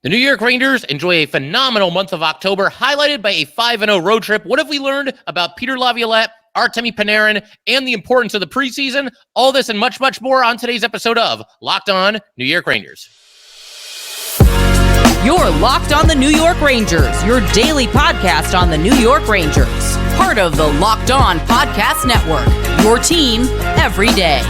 The New York Rangers enjoy a phenomenal month of October, highlighted by a 5-0 road trip. What have we learned about Peter Laviolette, Artemi Panarin, and the importance of the preseason? All this and much, much more on today's episode of Locked On New York Rangers. You're Locked On the New York Rangers, your daily podcast on the New York Rangers. Part of the Locked On Podcast Network, your team every day.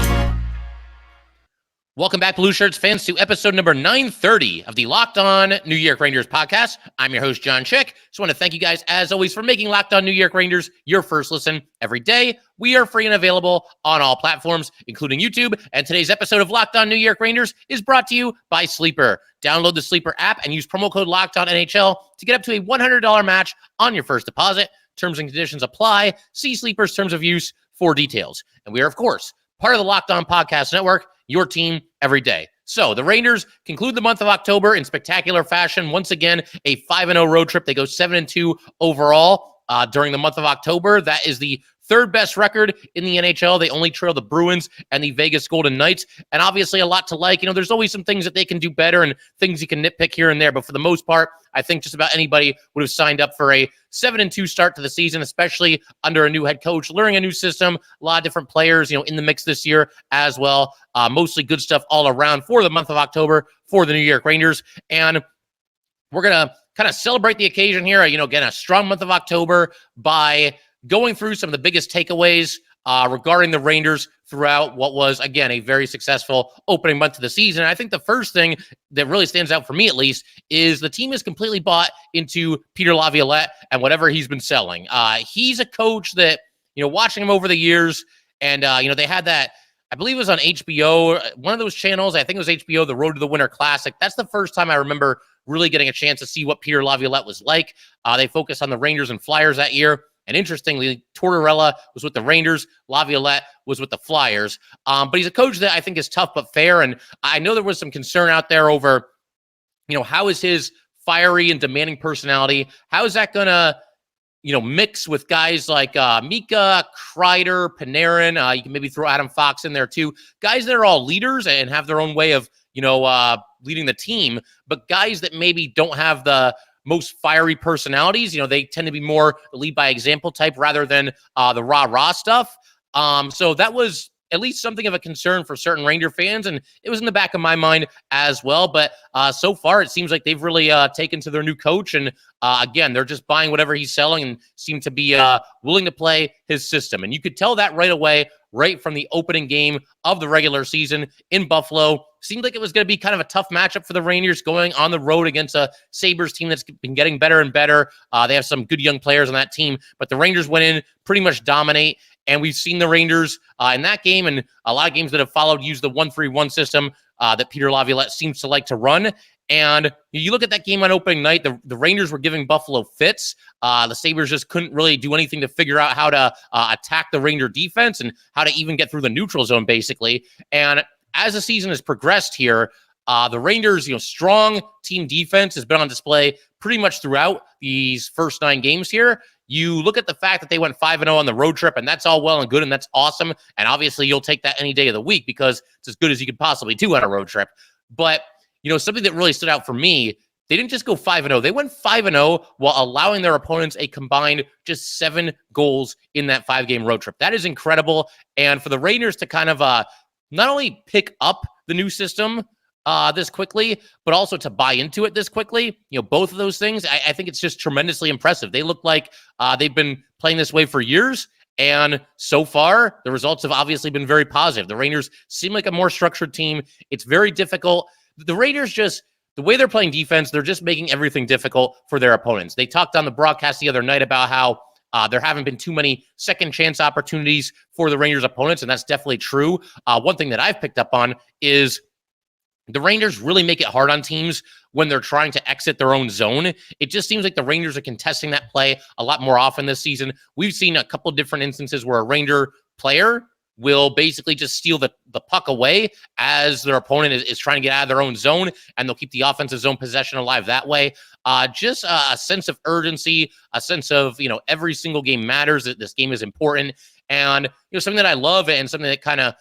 Welcome back, Blue Shirts fans, to episode number 930 of the Locked On New York Rangers podcast. I'm your host, John Chick. Just want to thank you guys, as always, for making Locked On New York Rangers your first listen every day. We are free and available on all platforms, including YouTube. And today's episode of Locked On New York Rangers is brought to you by Sleeper. Download the Sleeper app and use promo code Locked On NHL to get up to a $100 match on your first deposit. Terms and conditions apply. See Sleeper's terms of use for details. And we are, of course, part of the Locked On Podcast Network, your team every day. So the Rangers conclude the month of October in spectacular fashion. Once again, a 5-0 road trip. They go 7-2 overall during the month of October. That is the third best record in the NHL. They only trail the Bruins and the Vegas Golden Knights. And obviously a lot to like. You know, there's always some things that they can do better and things you can nitpick here and there. But for the most part, I think just about anybody would have signed up for a 7-2 start to the season, especially under a new head coach, learning a new system, a lot of different players, in the mix this year as well. Mostly good stuff all around for the month of October for the New York Rangers. And we're going to kind of celebrate the occasion here. Again, a strong month of October by going through some of the biggest takeaways regarding the Rangers throughout what was, again, a very successful opening month of the season. And I think the first thing that really stands out for me, at least, is the team is completely bought into Peter Laviolette and whatever he's been selling. He's a coach that, watching him over the years, and, they had that, I believe it was on HBO, one of those channels, I think it was HBO, the Road to the Winter Classic. That's the first time I remember really getting a chance to see what Peter Laviolette was like. They focused on the Rangers and Flyers that year. And interestingly, Tortorella was with the Rangers, Laviolette was with the Flyers. But he's a coach that I think is tough but fair. And I know there was some concern out there over, how is his fiery and demanding personality, how is that going to, mix with guys like Mika, Kreider, Panarin. You can maybe throw Adam Fox in there too. Guys that are all leaders and have their own way of, leading the team, but guys that maybe don't have the most fiery personalities. They tend to be more lead by example type rather than the rah-rah stuff. So that was at least something of a concern for certain Ranger fans, and it was in the back of my mind as well. But so far, it seems like they've really taken to their new coach, and again, they're just buying whatever he's selling and seem to be willing to play his system. And you could tell that right away, right from the opening game of the regular season in Buffalo. Seemed like it was going to be kind of a tough matchup for the Rangers going on the road against a Sabres team that's been getting better and better. They have some good young players on that team, but the Rangers went in, pretty much dominate. And we've seen the Rangers in that game and a lot of games that have followed use the 1-3-1 system that Peter Laviolette seems to like to run. And you look at that game on opening night, the Rangers were giving Buffalo fits. The Sabres just couldn't really do anything to figure out how to attack the Ranger defense and how to even get through the neutral zone, basically. And as the season has progressed here, the Rangers, strong team defense has been on display pretty much throughout these first 9 games here. You look at the fact that they went 5-0 on the road trip, and that's all well and good, and that's awesome. And obviously, you'll take that any day of the week because it's as good as you could possibly do on a road trip. But, something that really stood out for me, they didn't just go 5-0. They went 5-0 while allowing their opponents a combined just 7 goals in that 5-game road trip. That is incredible. And for the Rangers to kind of not only pick up the new system this quickly, but also to buy into it this quickly, both of those things, I think it's just tremendously impressive. They look like they've been playing this way for years, and so far, the results have obviously been very positive. The Rangers seem like a more structured team. It's very difficult. The Rangers the way they're playing defense, they're just making everything difficult for their opponents. They talked on the broadcast the other night about how there haven't been too many second chance opportunities for the Rangers opponents, and that's definitely true. One thing that I've picked up on is the Rangers really make it hard on teams when they're trying to exit their own zone. It just seems like the Rangers are contesting that play a lot more often this season. We've seen a couple different instances where a Ranger player will basically just steal the puck away as their opponent is trying to get out of their own zone, and they'll keep the offensive zone possession alive that way. Just a sense of urgency, a sense of, every single game matters, that this game is important. And, something that I love and something that kind of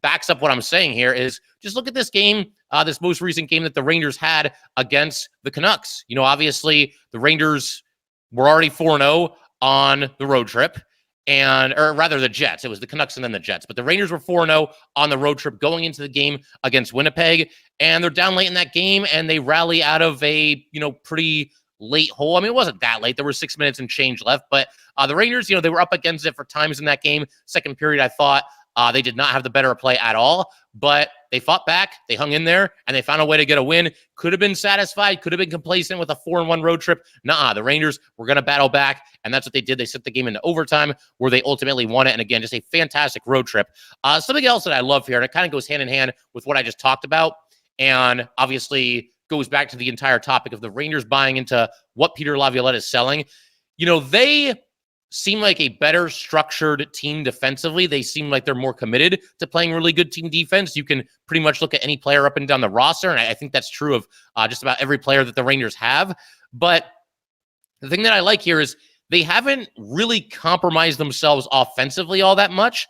backs up what I'm saying here is just look at this game, this most recent game that the Rangers had against the Canucks. Obviously the Rangers were already 4-0 on the road trip, or rather the Jets. It was the Canucks and then the Jets, but the Rangers were 4-0 on the road trip going into the game against Winnipeg, and they're down late in that game, and they rally out of a, pretty late hole. I mean, it wasn't that late. There were 6 minutes and change left, but the Rangers, they were up against it for times in that game. Second period, I thought they did not have the better play at all, but they fought back, they hung in there, and they found a way to get a win. Could have been satisfied, could have been complacent with a 4-1 road trip. Nah, the Rangers were going to battle back, and that's what they did. They sent the game into overtime, where they ultimately won it. And again, just a fantastic road trip. Something else that I love here, and it kind of goes hand in hand with what I just talked about, and obviously goes back to the entire topic of the Rangers buying into what Peter Laviolette is selling. They seem like a better structured team defensively. They seem like they're more committed to playing really good team defense. You can pretty much look at any player up and down the roster, and I think that's true of just about every player that the Rangers have. But the thing that I like here is they haven't really compromised themselves offensively all that much.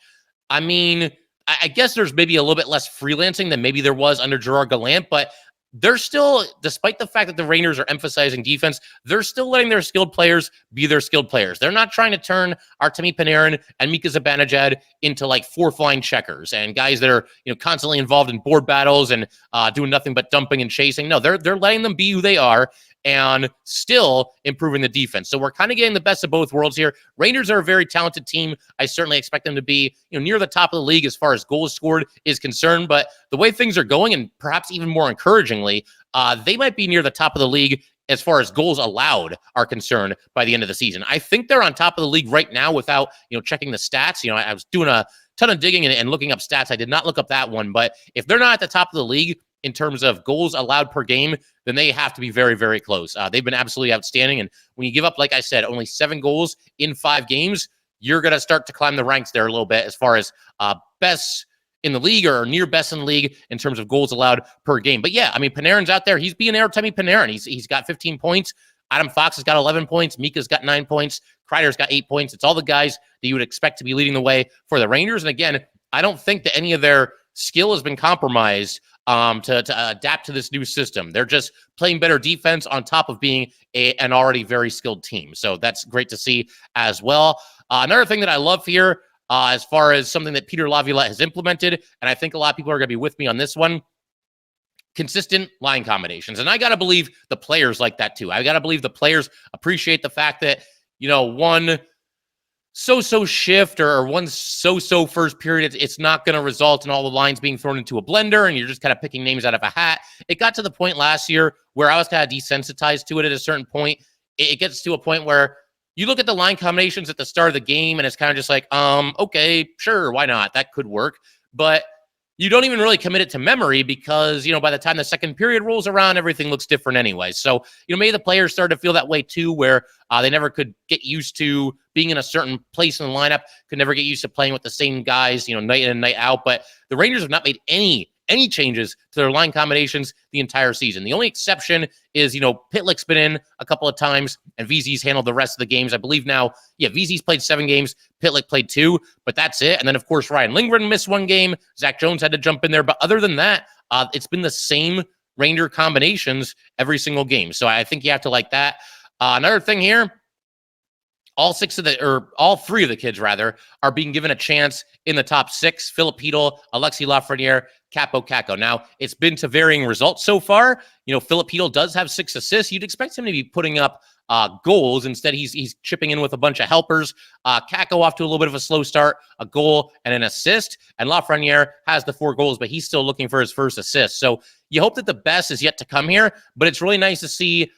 I mean, I guess there's maybe a little bit less freelancing than maybe there was under Gerard Gallant, but they're still, despite the fact that the Rangers are emphasizing defense, they're still letting their skilled players be their skilled players. They're not trying to turn Artemi Panarin and Mika Zibanejad into like fourth-line checkers and guys that are constantly involved in board battles and doing nothing but dumping and chasing. No, they're letting them be who they are and still improving the defense. So we're kind of getting the best of both worlds here. Rangers are a very talented team. I certainly expect them to be near the top of the league as far as goals scored is concerned. But the way things are going, and perhaps even more encouragingly, they might be near the top of the league as far as goals allowed are concerned by the end of the season. I think they're on top of the league right now without checking the stats. I was doing a ton of digging and looking up stats. I did not look up that one, but if they're not at the top of the league in terms of goals allowed per game, then they have to be very, very close. They've been absolutely outstanding. And when you give up, like I said, only 7 goals in 5 games, you're going to start to climb the ranks there a little bit as far as best in the league or near best in the league in terms of goals allowed per game. But yeah, I mean, Panarin's out there. He's being Artemi Panarin. He's got 15 points. Adam Fox has got 11 points. Mika's got 9 points. Kreider's got 8 points. It's all the guys that you would expect to be leading the way for the Rangers. And again, I don't think that any of their skill has been compromised to adapt to this new system. They're just playing better defense on top of being an already very skilled team. So that's great to see as well. Another thing that I love here, as far as something that Peter Laviolette has implemented, and I think a lot of people are going to be with me on this one, consistent line combinations. And I got to believe the players like that too. I got to believe the players appreciate the fact that, one so-so shift or one so-so first period, it's not going to result in all the lines being thrown into a blender and you're just kind of picking names out of a hat. It got to the point last year where I was kind of desensitized to it at a certain point. It gets to a point where you look at the line combinations at the start of the game and it's kind of just like, okay, sure, why not? That could work. But you don't even really commit it to memory because, by the time the second period rolls around, everything looks different anyway. So, maybe the players started to feel that way too, where they never could get used to being in a certain place in the lineup, could never get used to playing with the same guys, night in and night out. But the Rangers have not made any changes to their line combinations the entire season. The only exception is, Pitlick's been in a couple of times and VZ's handled the rest of the games. I believe now, VZ's played 7 games, Pitlick played 2, but that's it. And then, of course, Ryan Lindgren missed 1 game. Zach Jones had to jump in there. But other than that, it's been the same Ranger combinations every single game. So I think you have to like that. Another thing here, all 3 of the kids, rather, are being given a chance in the top 6. Philip Hedl, Alexis Lafreniere, Capo Caco. Now, it's been to varying results so far. Philip Hedl does have 6 assists. You'd expect him to be putting up goals. Instead, he's chipping in with a bunch of helpers. Caco off to a little bit of a slow start, a goal and an assist. And Lafreniere has the 4 goals, but he's still looking for his first assist. So you hope that the best is yet to come here, but it's really nice to see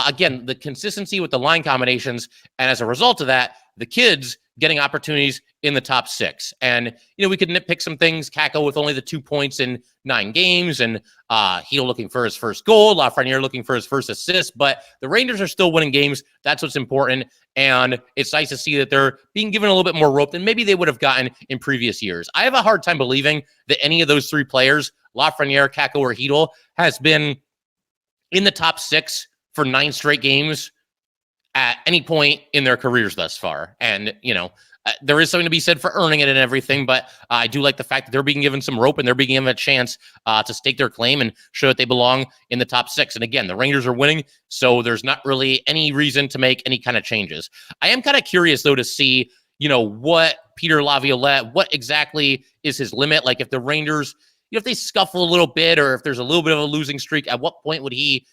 again, the consistency with the line combinations, and as a result of that, the kids getting opportunities in the top 6. And, we could nitpick some things. Caco with only the 2 points in 9 games, and Hedl looking for his first goal, Lafreniere looking for his first assist, but the Rangers are still winning games. That's what's important, and it's nice to see that they're being given a little bit more rope than maybe they would have gotten in previous years. I have a hard time believing that any of those 3 players, Lafreniere, Caco, or Hedl, has been in the top 6 for 9 straight games at any point in their careers thus far. And, there is something to be said for earning it and everything, but I do like the fact that they're being given some rope and they're being given a chance to stake their claim and show that they belong in the top 6. And again, the Rangers are winning, so there's not really any reason to make any kind of changes. I am kind of curious, though, to see, what Peter Laviolette, what exactly is his limit? Like, if the Rangers, if they scuffle a little bit or if there's a little bit of a losing streak, at what point would he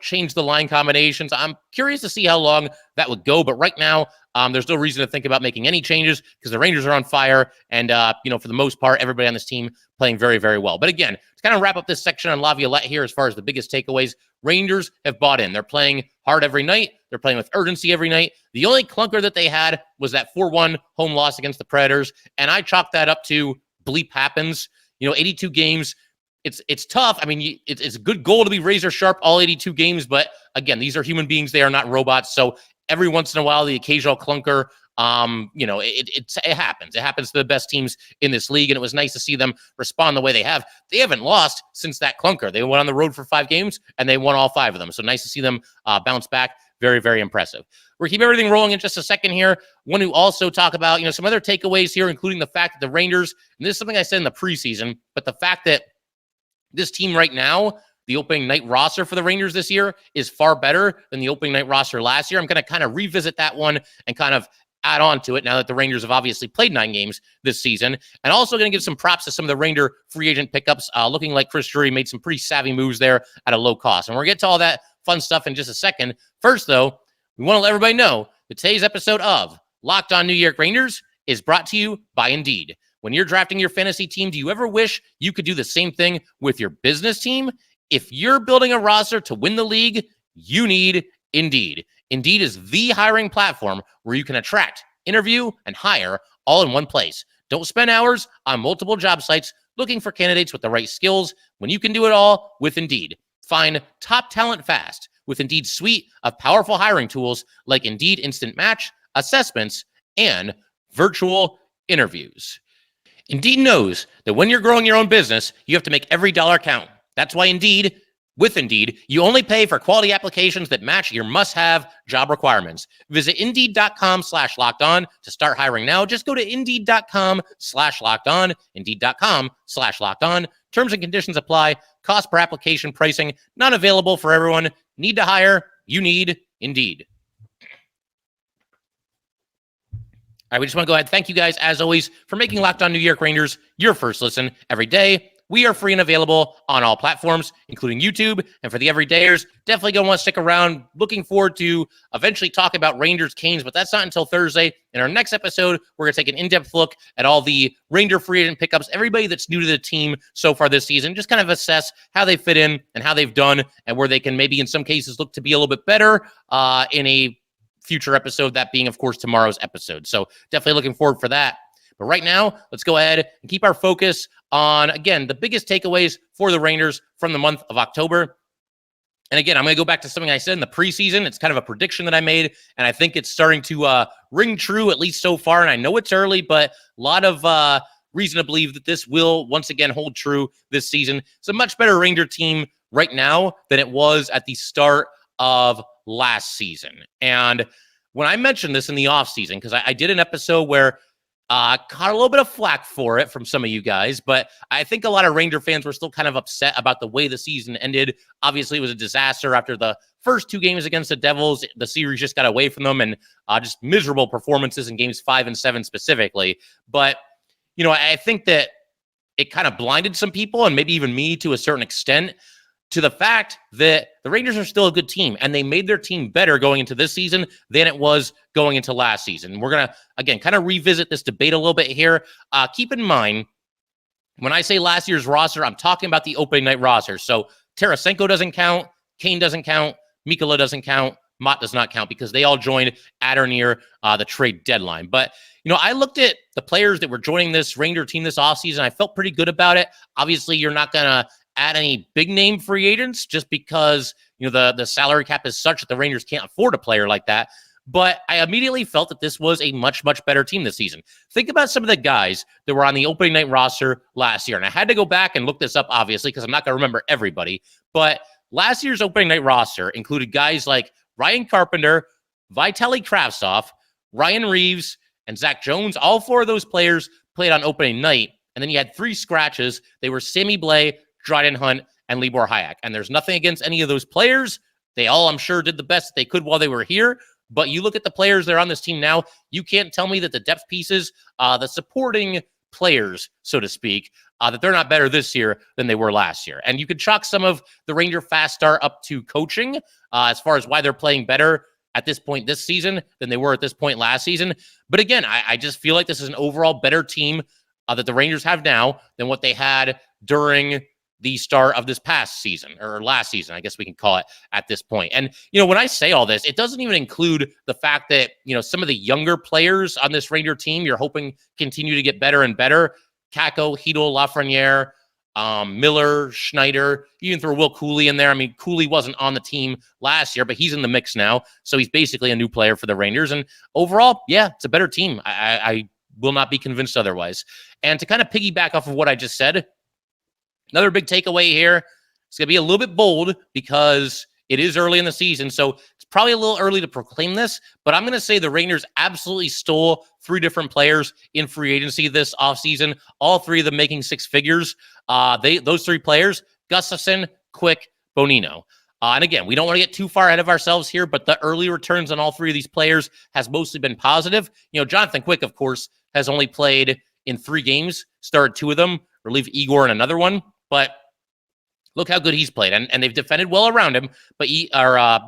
change the line combinations? I'm curious to see how long that would go. But right now, there's no reason to think about making any changes because the Rangers are on fire. And, for the most part, everybody on this team playing very, very well. But again, to kind of wrap up this section on Laviolette here, as far as the biggest takeaways, Rangers have bought in. They're playing hard every night. They're playing with urgency every night. The only clunker that they had was that 4-1 home loss against the Predators. And I chalk that up to bleep happens. 82 games. It's tough. I mean, it's a good goal to be razor sharp all 82 games, but again, these are human beings. They are not robots. So every once in a while, the occasional clunker, it happens. It happens to the best teams in this league, and it was nice to see them respond the way they have. They haven't lost since that clunker. They went on the road for 5 games, and they won all 5 of them. So nice to see them bounce back. Very, very impressive. We're keep everything rolling in just a second here. Want to also talk about, some other takeaways here, including the fact that the Rangers, and this is something I said in the preseason, but the fact that this team right now, the opening night roster for the Rangers this year is far better than the opening night roster last year. I'm going to kind of revisit that one and kind of add on to it now that the Rangers have obviously played 9 games this season. And also going to give some props to some of the Ranger free agent pickups, looking like Chris Drury made some pretty savvy moves there at a low cost. And we'll get to all that fun stuff in just a second. First, though, we want to let everybody know that today's episode of Locked On New York Rangers is brought to you by Indeed. When you're drafting your fantasy team, do you ever wish you could do the same thing with your business team? If you're building a roster to win the league, you need Indeed. Indeed is the hiring platform where you can attract, interview, and hire all in one place. Don't spend hours on multiple job sites looking for candidates with the right skills when you can do it all with Indeed. Find top talent fast with Indeed's suite of powerful hiring tools like Indeed Instant Match, assessments, and virtual interviews. Indeed knows that when you're growing your own business, you have to make every dollar count. That's why with Indeed, you only pay for quality applications that match your must-have job requirements. Visit Indeed.com/lockedon to start hiring now. Just go to Indeed.com/lockedon, Indeed.com/lockedon. Terms and conditions apply. Cost per application pricing not available for everyone. Need to hire? You need Indeed. All right, we just want to go ahead and thank you guys, as always, for making Locked On New York Rangers your first listen every day. We are free and available on all platforms, including YouTube. And for the everydayers, definitely going to want to stick around. Looking forward to eventually talk about Rangers Canes, but that's not until Thursday. In our next episode, we're going to take an in-depth look at all the Ranger free agent pickups, everybody that's new to the team so far this season, just kind of assess how they fit in and how they've done and where they can maybe in some cases look to be a little bit better in a future episode, that being, of course, tomorrow's episode. So definitely looking forward for that. But right now, let's go ahead and keep our focus on, again, the biggest takeaways for the Rangers from the month of October. And again, I'm going to go back to something I said in the preseason. It's kind of a prediction that I made, and I think it's starting to ring true, at least so far. And I know it's early, but a lot of reason to believe that this will once again hold true this season. It's a much better Ranger team right now than it was at the start of last season. And when I mentioned this in the offseason, because I did an episode where caught a little bit of flack for it from some of you guys, but I think a lot of Ranger fans were still kind of upset about the way the season ended. Obviously, it was a disaster after the first 2 games against the Devils. The series just got away from them, and just miserable performances in games 5 and 7 specifically. But, I think that it kind of blinded some people, and maybe even me to a certain extent, to the fact that the Rangers are still a good team, and they made their team better going into this season than it was going into last season. We're going to, again, kind of revisit this debate a little bit here. Keep in mind, when I say last year's roster, I'm talking about the opening night roster. So Tarasenko doesn't count, Kane doesn't count, Mikkola doesn't count, Mott does not count, because they all joined at or near the trade deadline. But, I looked at the players that were joining this Ranger team this offseason. I felt pretty good about it. Obviously, you're not going to add any big name free agents just because, the salary cap is such that the Rangers can't afford a player like that. But I immediately felt that this was a much, much better team this season. Think about some of the guys that were on the opening night roster last year. And I had to go back and look this up, obviously, because I'm not going to remember everybody. But last year's opening night roster included guys like Ryan Carpenter, Vitaly Kravtsov, Ryan Reeves, and Zach Jones. All 4 of those players played on opening night. And then you had 3 scratches. They were Sammy Blais, Dryden Hunt, and Libor Hayek. And there's nothing against any of those players. They all, I'm sure, did the best they could while they were here. But you look at the players that are on this team now, you can't tell me that the depth pieces, the supporting players, so to speak, that they're not better this year than they were last year. And you could chalk some of the Ranger fast start up to coaching as far as why they're playing better at this point this season than they were at this point last season. But again, I just feel like this is an overall better team that the Rangers have now than what they had during the start of this past season, or last season, I guess we can call it at this point. And, when I say all this, it doesn't even include the fact that, some of the younger players on this Ranger team, you're hoping continue to get better and better. Kakko, Hedel, Lafreniere, Miller, Schneider, even throw Will Cooley in there. I mean, Cooley wasn't on the team last year, but he's in the mix now. So he's basically a new player for the Rangers. And overall, yeah, it's a better team. I will not be convinced otherwise. And to kind of piggyback off of what I just said, another big takeaway here, it's going to be a little bit bold because it is early in the season. So it's probably a little early to proclaim this, but I'm going to say the Rangers absolutely stole 3 different players in free agency this offseason, all 3 of them making 6 figures. Those 3 players, Gustafsson, Quick, Bonino. And again, we don't want to get too far ahead of ourselves here, but the early returns on all 3 of these players has mostly been positive. Jonathan Quick, of course, has only played in 3 games, started 2 of them, relieved Igor in another one, but look how good he's played, and they've defended well around him. But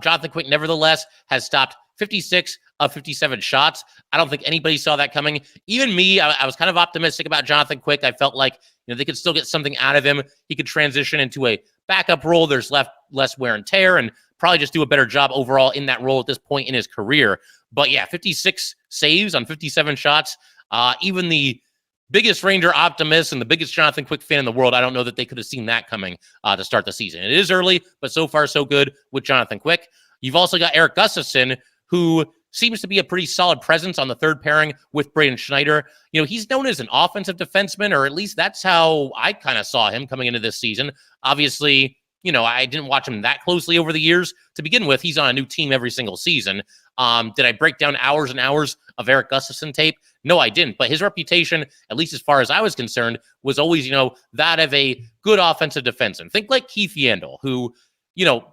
Jonathan Quick, nevertheless, has stopped 56 of 57 shots. I don't think anybody saw that coming. Even me, I was kind of optimistic about Jonathan Quick. I felt like they could still get something out of him. He could transition into a backup role. There's less wear and tear, and probably just do a better job overall in that role at this point in his career. But yeah, 56 saves on 57 shots. Even the biggest Ranger optimist and the biggest Jonathan Quick fan in the world, I don't know that they could have seen that coming to start the season. It is early, but so far so good with Jonathan Quick. You've also got Erik Gustafsson, who seems to be a pretty solid presence on the third pairing with Braden Schneider. He's known as an offensive defenseman, or at least that's how I kind of saw him coming into this season. Obviously, I didn't watch him that closely over the years. To begin with, he's on a new team every single season. Did I break down hours and hours of Erik Gustafsson tape? No, I didn't. But his reputation, at least as far as I was concerned, was always, that of a good offensive defenseman. Think like Keith Yandel, who,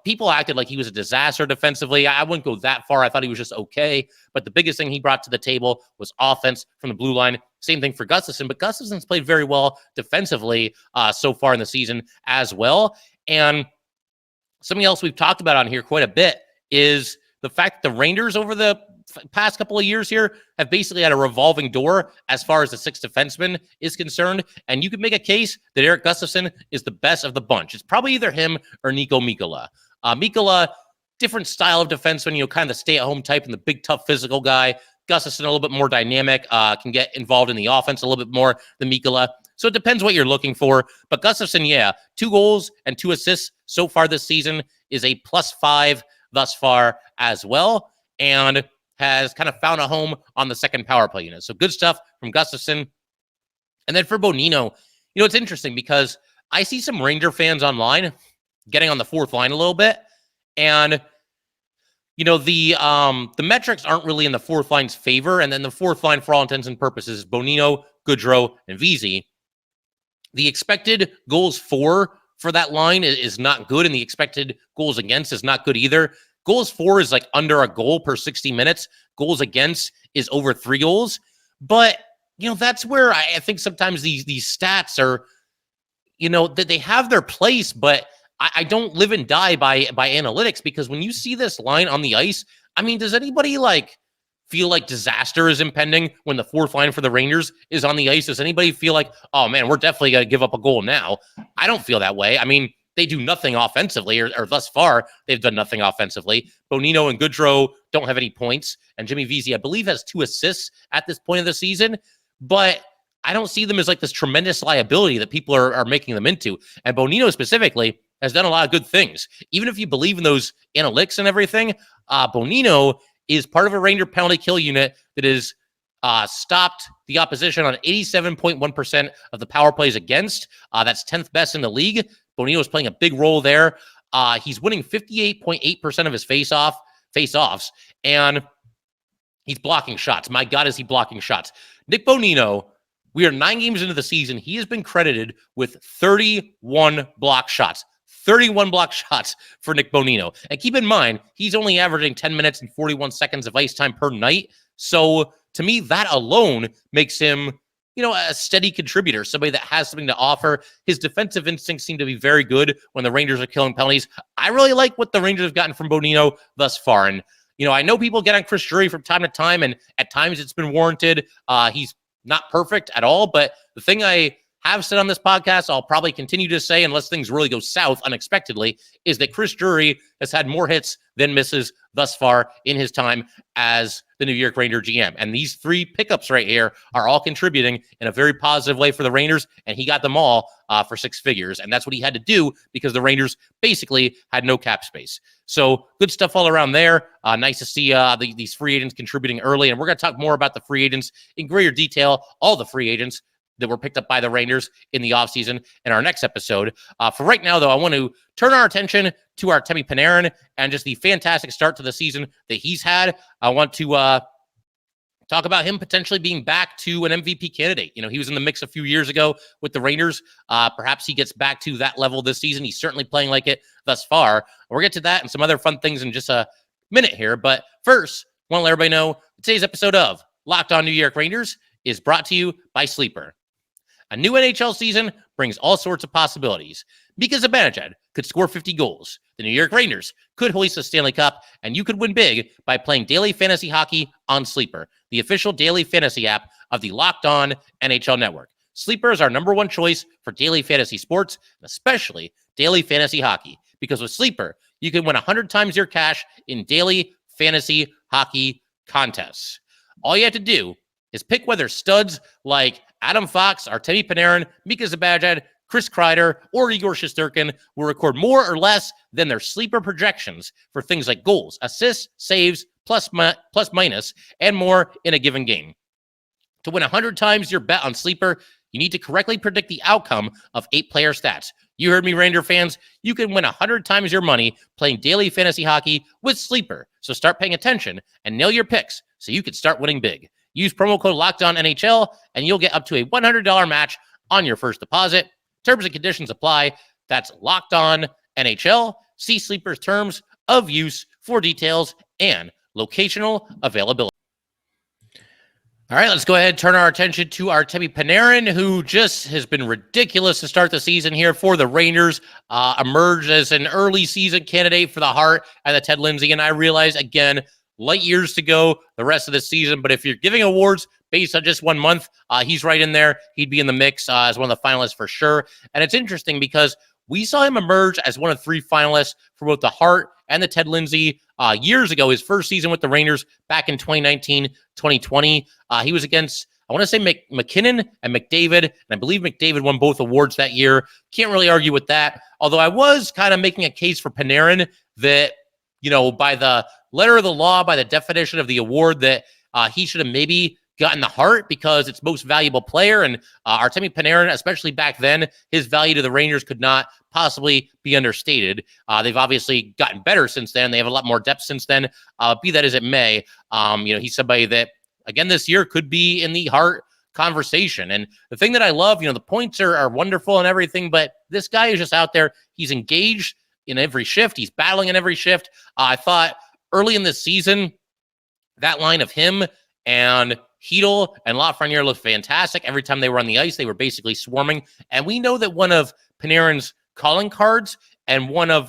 people acted like he was a disaster defensively. I wouldn't go that far. I thought he was just okay. But the biggest thing he brought to the table was offense from the blue line. Same thing for Gustafsson. But Gustafsson's played very well defensively so far in the season as well. And something else we've talked about on here quite a bit is the fact that the Rangers over the past couple of years here have basically had a revolving door as far as the 6th defenseman is concerned. And you could make a case that Erik Gustafsson is the best of the bunch. It's probably either him or Niko Mikkola. Mikkola, different style of defenseman, kind of the stay-at-home type and the big, tough, physical guy. Gustafsson, a little bit more dynamic, can get involved in the offense a little bit more than Mikkola. So it depends what you're looking for. But Gustafsson, 2 goals and 2 assists so far this season is a +5 thus far as well, and has kind of found a home on the second power play unit. So good stuff from Gustafsson. And then for Bonino, it's interesting because I see some Ranger fans online getting on the fourth line a little bit, and the metrics aren't really in the fourth line's favor. And then the fourth line, for all intents and purposes, is Bonino, Goodrow, and Vesey. The expected goals for that line is not good, and the expected goals against is not good either. Goals for is like under a goal per 60 minutes. Goals against is over 3 goals. But, that's where I think sometimes these stats are, that they have their place, but I don't live and die by analytics, because when you see this line on the ice, I mean, does anybody feel like disaster is impending when the fourth line for the Rangers is on the ice? Does anybody feel like, oh man, we're definitely going to give up a goal now? I don't feel that way. I mean, they do nothing offensively, or thus far, they've done nothing offensively. Bonino and Goodrow don't have any points, and Jimmy Vesey, I believe, has 2 assists at this point of the season, but I don't see them as this tremendous liability that people are making them into. And Bonino specifically has done a lot of good things. Even if you believe in those analytics and everything, Bonino is part of a Ranger penalty kill unit that is stopped the opposition on 87.1% of the power plays against. That's 10th best in the league. Bonino is playing a big role there. He's winning 58.8% of his face-offs. And He's blocking shots. My God, is he blocking shots? Nick Bonino, we are 9 games into the season. He has been credited with 31 block shots. 31 block shots for Nick Bonino. And keep in mind, he's only averaging 10 minutes and 41 seconds of ice time per night. So to me, that alone makes him, a steady contributor, somebody that has something to offer. His defensive instincts seem to be very good when the Rangers are killing penalties. I really like what the Rangers have gotten from Bonino thus far. And, I know people get on Chris Drury from time to time, and at times it's been warranted. He's not perfect at all, but the thing I have said on this podcast, I'll probably continue to say unless things really go south unexpectedly, is that Chris Drury has had more hits than misses thus far in his time as the New York Ranger GM. And these 3 pickups right here are all contributing in a very positive way for the Rangers, and he got them all for 6 figures. And that's what he had to do because the Rangers basically had no cap space. So good stuff all around there. Nice to see these free agents contributing early. And we're going to talk more about the free agents in greater detail, all the free agents that were picked up by the Rangers in the offseason in our next episode. For right now, though, I want to turn our attention to Artemi Panarin and just the fantastic start to the season that he's had. I want to talk about him potentially being back to an MVP candidate. He was in the mix a few years ago with the Rangers. Perhaps he gets back to that level this season. He's certainly playing like it thus far. We'll get to that and some other fun things in just a minute here. But first, I want to let everybody know today's episode of Locked On New York Rangers is brought to you by Sleeper. A new NHL season brings all sorts of possibilities. Mika Zibanejad could score 50 goals. The New York Rangers could hoist the Stanley Cup, and you could win big by playing daily fantasy hockey on Sleeper, the official daily fantasy app of the Locked On NHL Network. Sleeper is our #1 choice for daily fantasy sports, and especially daily fantasy hockey, because with Sleeper, you can win 100 times your cash in daily fantasy hockey contests. All you have to do is pick whether studs like Adam Fox, Artemi Panarin, Mika Zibanejad, Chris Kreider, or Igor Shesterkin will record more or less than their sleeper projections for things like goals, assists, saves, plus minus, and more in a given game. To win 100 times your bet on Sleeper, you need to correctly predict the outcome of 8-player stats. You heard me, Ranger fans. You can win 100 times your money playing daily fantasy hockey with Sleeper. So start paying attention and nail your picks so you can start winning big. Use promo code LOCKEDONNHL, and you'll get up to a $100 match on your first deposit. Terms and conditions apply. That's Locked On NHL. See Sleeper's terms of use for details and locational availability. All right, let's go ahead and turn our attention to Artemi Panarin, who just has been ridiculous to start the season here for the Rangers. Emerged as an early season candidate for the Hart and the Ted Lindsay. And I realize, again, light years to go the rest of the season. But if you're giving awards based on just 1 month, he's right in there. He'd be in the mix as one of the finalists for sure. And it's interesting because we saw him emerge as one of 3 finalists for both the Hart and the Ted Lindsay years ago, his first season with the Rangers back in 2019-2020. He was against, I want to say, McKinnon and McDavid, and I believe McDavid won both awards that year. Can't really argue with that. Although I was kind of making a case for Panarin that, by the letter of the law, by the definition of the award, that he should have maybe gotten the Hart because it's most valuable player. And Artemi Panarin, especially back then, his value to the Rangers could not possibly be understated. They've obviously gotten better since then. They have a lot more depth since then. Be that as it may, he's somebody that, again, this year could be in the Hart conversation. And the thing that I love, the points are wonderful and everything, but this guy is just out there. He's engaged in every shift. He's battling in every shift. I thought early in this season, that line of him and Hedl and Lafreniere looked fantastic. Every time they were on the ice, they were basically swarming. And we know that one of Panarin's calling cards and one of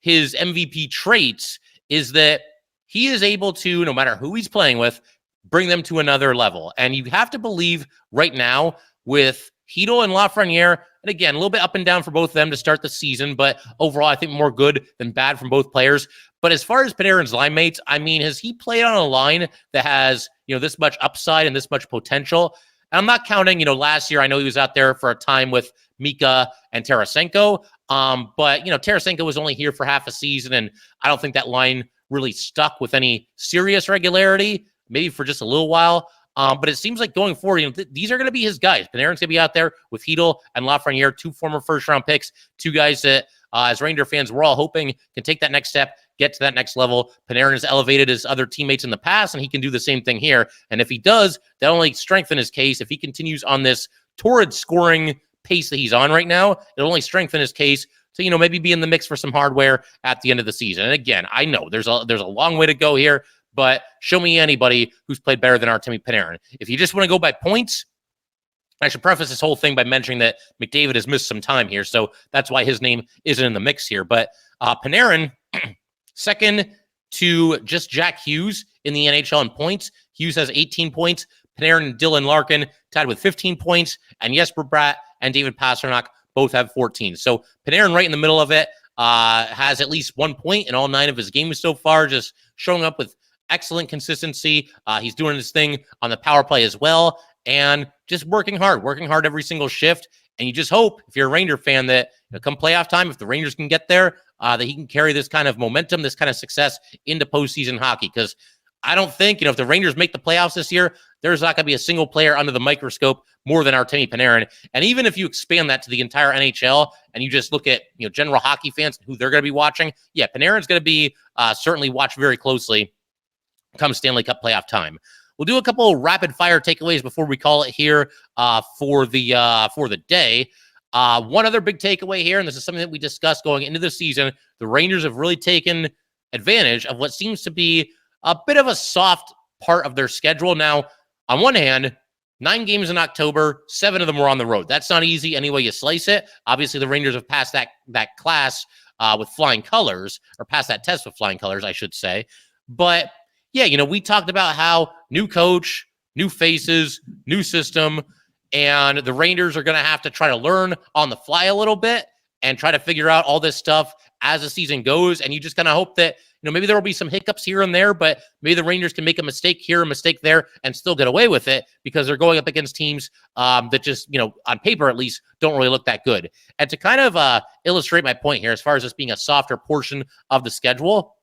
his MVP traits is that he is able to, no matter who he's playing with, bring them to another level. And you have to believe right now with Hedl and Lafreniere, and again, a little bit up and down for both of them to start the season, but overall, I think more good than bad from both players. But as far as Panarin's line mates, has he played on a line that has, this much upside and this much potential? And I'm not counting, last year, I know he was out there for a time with Mika and Tarasenko, but, Tarasenko was only here for half a season, and I don't think that line really stuck with any serious regularity, maybe for just a little while. But it seems like going forward, these are going to be his guys. Panarin's going to be out there with Hedl and Lafreniere, 2 former first-round picks, 2 guys that as Ranger fans, we're all hoping can take that next step, get to that next level. Panarin has elevated his other teammates in the past, and he can do the same thing here. And if he does, that'll only strengthen his case. If he continues on this torrid scoring pace that he's on right now, it'll only strengthen his case to, maybe be in the mix for some hardware at the end of the season. And again, I know there's a long way to go here, but show me anybody who's played better than Artemi Panarin. If you just want to go by points, I should preface this whole thing by mentioning that McDavid has missed some time here, so that's why his name isn't in the mix here. But Panarin, second to just Jack Hughes in the NHL in points. Hughes has 18 points. Panarin and Dylan Larkin tied with 15 points, and Jesper Bratt and David Pastrnak both have 14. So Panarin right in the middle of it has at least 1 point in all 9 of his games so far, just showing up with excellent consistency. He's doing his thing on the power play as well, and just working hard every single shift. And you just hope, if you're a Ranger fan, that come playoff time, if the Rangers can get there, that he can carry this kind of momentum, this kind of success into postseason hockey. Because I don't think, if the Rangers make the playoffs this year, there's not going to be a single player under the microscope more than Artemi Panarin. And even if you expand that to the entire NHL and you just look at, general hockey fans, who they're going to be watching, yeah, Panarin's going to be certainly watched very closely come Stanley Cup playoff time. We'll do a couple of rapid fire takeaways before we call it here for the day. One other big takeaway here, and this is something that we discussed going into the season, the Rangers have really taken advantage of what seems to be a bit of a soft part of their schedule. Now, on one hand, 9 games in October, 7 of them were on the road. That's not easy any way you slice it. Obviously, the Rangers have passed that class with flying colors, or passed that test with flying colors, I should say. But yeah, we talked about how new coach, new faces, new system, and the Rangers are going to have to try to learn on the fly a little bit and try to figure out all this stuff as the season goes. And you just kind of hope that, maybe there will be some hiccups here and there, but maybe the Rangers can make a mistake here, a mistake there, and still get away with it because they're going up against teams that just, on paper at least, don't really look that good. And to kind of illustrate my point here, as far as this being a softer portion of the schedule,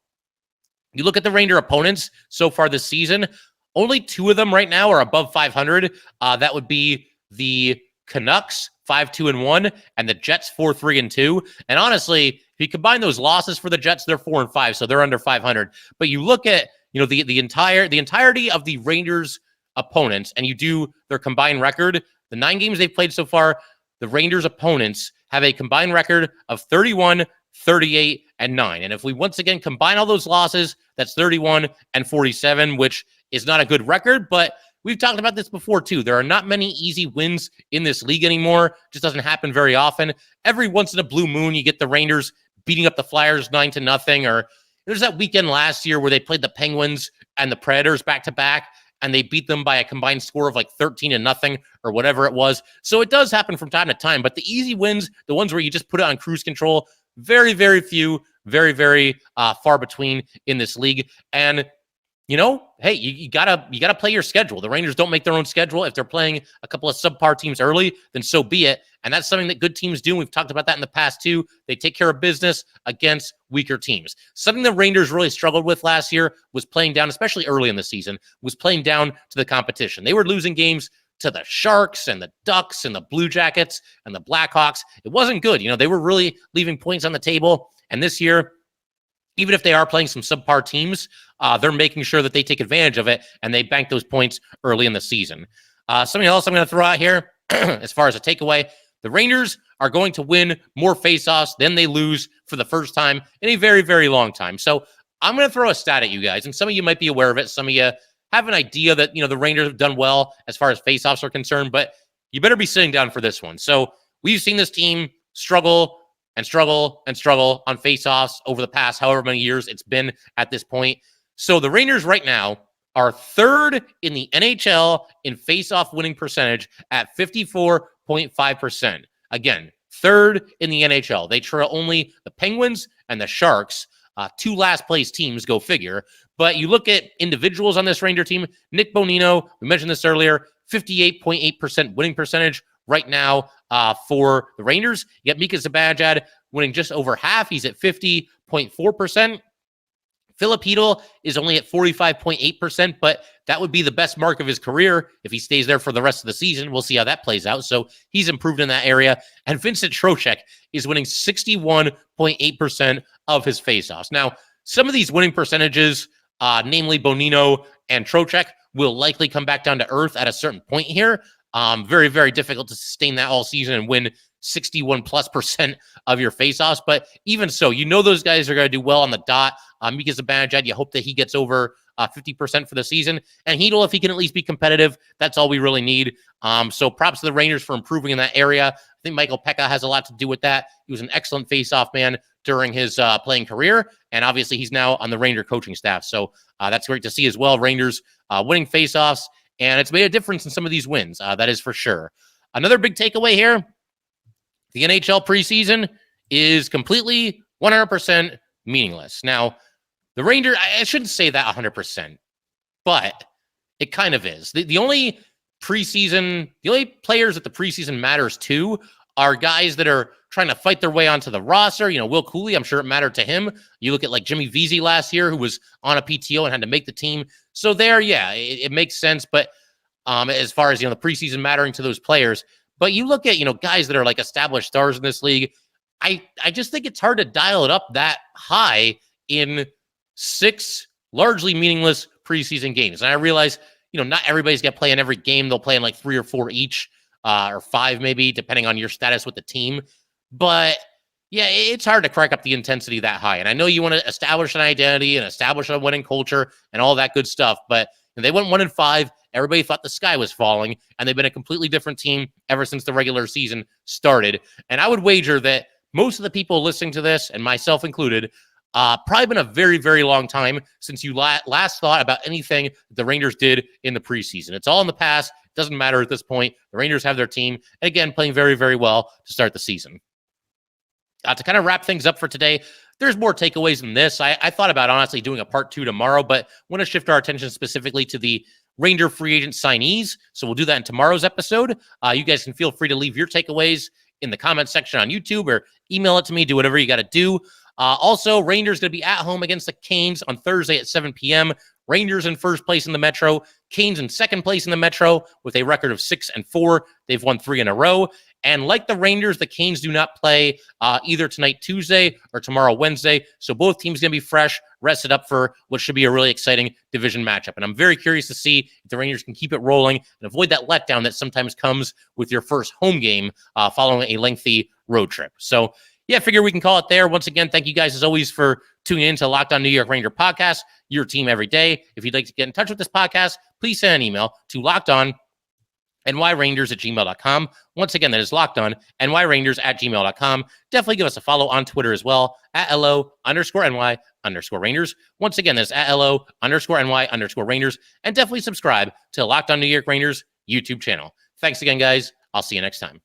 you look at the Ranger opponents so far this season, only 2 of them right now are above 500. That would be the Canucks, 5-2-1, and the Jets, 4-3-2. And honestly, if you combine those losses for the Jets, they're 4-5, so they're under 500. But you look at the entirety of the Rangers opponents, and you do their combined record. The 9 games they've played so far, the Rangers opponents have a combined record of 31, 38, and 9. And if we once again combine all those losses, that's 31 and 47, which is not a good record, but we've talked about this before too. There are not many easy wins in this league anymore. It just doesn't happen very often. Every once in a blue moon, you get the Rangers beating up the Flyers 9-0, or there's that weekend last year where they played the Penguins and the Predators back to back, and they beat them by a combined score of like 13-0 or whatever it was. So it does happen from time to time, but the easy wins, the ones where you just put it on cruise control, very, very few, very, very far between in this league. And hey, you gotta play your schedule. The Rangers don't make their own schedule. If they're playing a couple of subpar teams early, then so be it. And that's something that good teams do. We've talked about that in the past too. They take care of business against weaker teams. Something the Rangers really struggled with last year was playing down, especially early in the season, was playing down to the competition. They were losing games to the Sharks and the Ducks and the Blue Jackets and the Blackhawks. It wasn't good. They were really leaving points on the table. And this year, even if they are playing some subpar teams, they're making sure that they take advantage of it and they bank those points early in the season. Something else I'm going to throw out here as far as a takeaway, the Rangers are going to win more faceoffs than they lose for the first time in a very, very long time. So I'm going to throw a stat at you guys, and some of you might be aware of it. Some of you have an idea that, the Rangers have done well as far as faceoffs are concerned, but you better be sitting down for this one. So we've seen this team struggle on faceoffs over the past however many years it's been at this point. So the Rangers right now are 3rd in the NHL in faceoff winning percentage at 54.5%. Again, 3rd in the NHL. They trail only the Penguins and the Sharks, 2 last place teams, go figure. But you look at individuals on this Ranger team, Nick Bonino, we mentioned this earlier, 58.8% winning percentage right now for the Rangers. You got Mika Zibanejad winning just over half. He's at 50.4%. Filipino is only at 45.8%, but that would be the best mark of his career if he stays there for the rest of the season. We'll see how that plays out. So he's improved in that area. And Vincent Trocheck is winning 61.8% of his faceoffs. Now, some of these winning percentages, namely Bonino and Trocheck, will likely come back down to earth at a certain point here. Very, very difficult to sustain that all season and win 61+% of your faceoffs. But even so, those guys are going to do well on the dot. Mika Zibanejad, you hope that he gets over 50% for the season. And Hedl, if he can at least be competitive, that's all we really need. So props to the Rangers for improving in that area. I think Michael Pekka has a lot to do with that. He was an excellent faceoff man during his playing career. And obviously he's now on the Ranger coaching staff. So that's great to see as well. Rangers winning faceoffs. And it's made a difference in some of these wins. That is for sure. Another big takeaway here. The NHL preseason is completely 100% meaningless. Now, the Rangers, I shouldn't say that 100%, but it kind of is. The only players that the preseason matters to are guys that are trying to fight their way onto the roster. Will Cooley, I'm sure it mattered to him. You look at like Jimmy Vesey last year, who was on a PTO and had to make the team. So there, yeah, it makes sense. But as far as, the preseason mattering to those players, but you look at, guys that are like established stars in this league, I just think it's hard to dial it up that high in 6 largely meaningless preseason games. And I realize, not everybody's going to play in every game. They'll play in like 3 or 4 each, or 5 maybe, depending on your status with the team. But yeah, it's hard to crack up the intensity that high. And I know you want to establish an identity and establish a winning culture and all that good stuff, but they went 1-5. Everybody thought the sky was falling, and they've been a completely different team ever since the regular season started. And I would wager that most of the people listening to this, and myself included, probably been a very, very long time since you last thought about anything the Rangers did in the preseason. It's all in the past. It doesn't matter at this point. The Rangers have their team, and again, playing very, very well to start the season. To kind of wrap things up for today, there's more takeaways than this. I thought about honestly doing a part 2 tomorrow, but want to shift our attention specifically to the Ranger free agent signees. So we'll do that in tomorrow's episode. You guys can feel free to leave your takeaways in the comment section on YouTube or email it to me. Do whatever you got to do. Also, Rangers going to be at home against the Canes on Thursday at 7 p.m. Rangers in first place in the Metro. Canes in second place in the Metro with a record of 6-4. They've won 3 in a row. And like the Rangers, the Canes do not play either tonight, Tuesday, or tomorrow, Wednesday. So both teams going to be fresh, rested up for what should be a really exciting division matchup. And I'm very curious to see if the Rangers can keep it rolling and avoid that letdown that sometimes comes with your first home game following a lengthy road trip. So, yeah, I figure we can call it there. Once again, thank you guys as always for tuning in to Locked On New York Ranger podcast, your team every day. If you'd like to get in touch with this podcast, please send an email to LockedOnNYRangers@gmail.com. Once again, that is LockedOnNYRangers@gmail.com. Definitely give us a follow on Twitter as well at LO_NY_Rangers. Once again, that's at LO_NY_Rangers. And definitely subscribe to Locked On New York Rangers YouTube channel. Thanks again, guys. I'll see you next time.